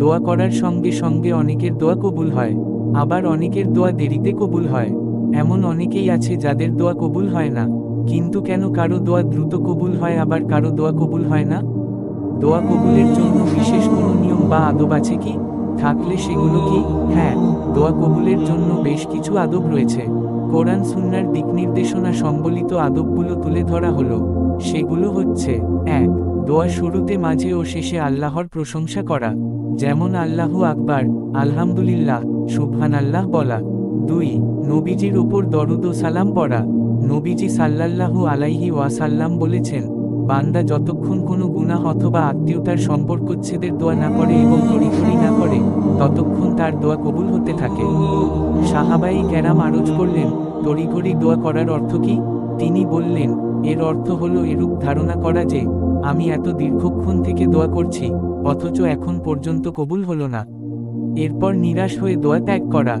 দোয়া করার সঙ্গে সঙ্গে অনেকের দোয়া কবুল হয়, আবার অনেকের দোয়া দেরিতে কবুল হয়। এমন অনেকেই আছে যাদের দোয়া কবুল হয় না। কিন্তু কেন কারো দোয়া দ্রুত কবুল হয় আবার কারো দোয়া কবুল হয় না? দোয়া কবুলের জন্য বিশেষ কোনো নিয়ম বা আদব আছে কি? থাকলে সেগুলো কি? হ্যাঁ, দোয়া কবুলের জন্য বেশ কিছু আদব রয়েছে। কোরআন সুন্নাহর দিকনির্দেশনা সম্বলিত আদবগুলো তুলে ধরা হলো। সেগুলো হচ্ছে: ১. দোয়া শুরুতে, মাঝে ও শেষে আল্লাহর প্রশংসা করা, যেমন আল্লাহু আকবার, আলহামদুলিল্লাহ, সুবহানাল্লাহ বলা। ২. নবীজির ওপর দরুদ ও সালাম পড়া। নবীজি সাল্লাল্লাহু আলাইহি ওয়াসাল্লাম বলেছেন, বান্দা যতক্ষণ কোনো গুনাহ অথবা আত্মীয়তার সম্পর্কচ্ছেদের দোয়া না করে এবং তড়িঘড়ি না করে, ততক্ষণ তার দোয়া কবুল হতে থাকে। সাহাবায়ে কেরাম আরজ করলেন, তড়িঘড়ি দোয়া করার অর্থ কি? তিনি বললেন, এর অর্থ হলো এরূপ ধারণা করা যে, আমি এত দীর্ঘক্ষণ থেকে দোয়া করছি, অথচ এখন পর্যন্ত কবুল হলো না। এরপর নিরাশ হয়ে দোয়া ত্যাগ করা।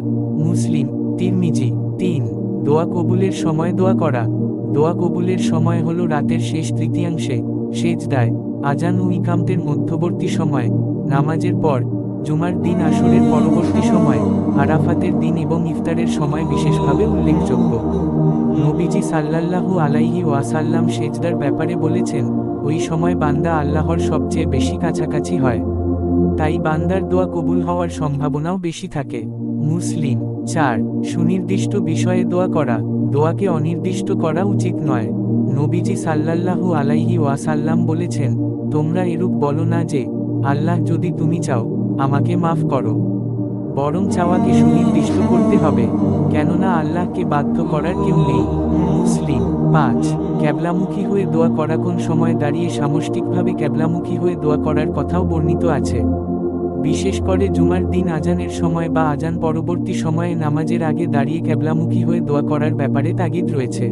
মুসলিম, তিরমিজি। ৩. দোয়া কবুলের সময় দোয়া করা। দোয়া কবুলের সময় হলো রাতের শেষ তৃতীয়াংশে, সেজদায়, আজান ও ইকামতের মধ্যবর্তী সময়, নামাজের পর, জুমার দিন আসরের পরবর্তী সময়, আরাফাতের দিন এবং ইফতারের সময় বিশেষভাবে উল্লেখযোগ্য। নবীজি সাল্লাল্লাহু আলাইহি ওয়াসাল্লাম সেজদার ব্যাপারে বলেছেন, ওই সময় বান্দা আল্লাহর সবচেয়ে বেশি কাছাকাছি হয়। তাই বান্দার দোয়া কবুল হওয়ার সম্ভাবনাও বেশি থাকে। মুসলিম। ৪. সুনির্দিষ্ট বিষয়ে দোয়া করা। দোয়াকে অনির্দিষ্ট করা উচিত নয়। নবীজি সাল্লাল্লাহু আলাইহি ওয়াসাল্লাম বলেছেন, তোমরা এরূপ বলো না যে, আল্লাহ যদি তুমি চাও, আমাকে মাফ করো। বরং চাওয়াকে সুনির্দিষ্ট করতে হবে, কেননা আল্লাহকে বাধ্য করার কেউ নেই। মুসলিম। ৫. ক্যাবলামুখী হয়ে দোয়া করা। কোন সময় দাঁড়িয়ে সামষ্টিকভাবে ক্যাবলামুখী হয়ে দোয়া করার কথাও বর্ণিত আছে। বিশেষ করে জুমার দিন আজানের সময় বা আজান পরবর্তী সময়ে নামাজের আগে দাঁড়িয়ে ক্যাবলামুখী হয়ে দোয়া করার ব্যাপারে তাগিদ রয়েছে।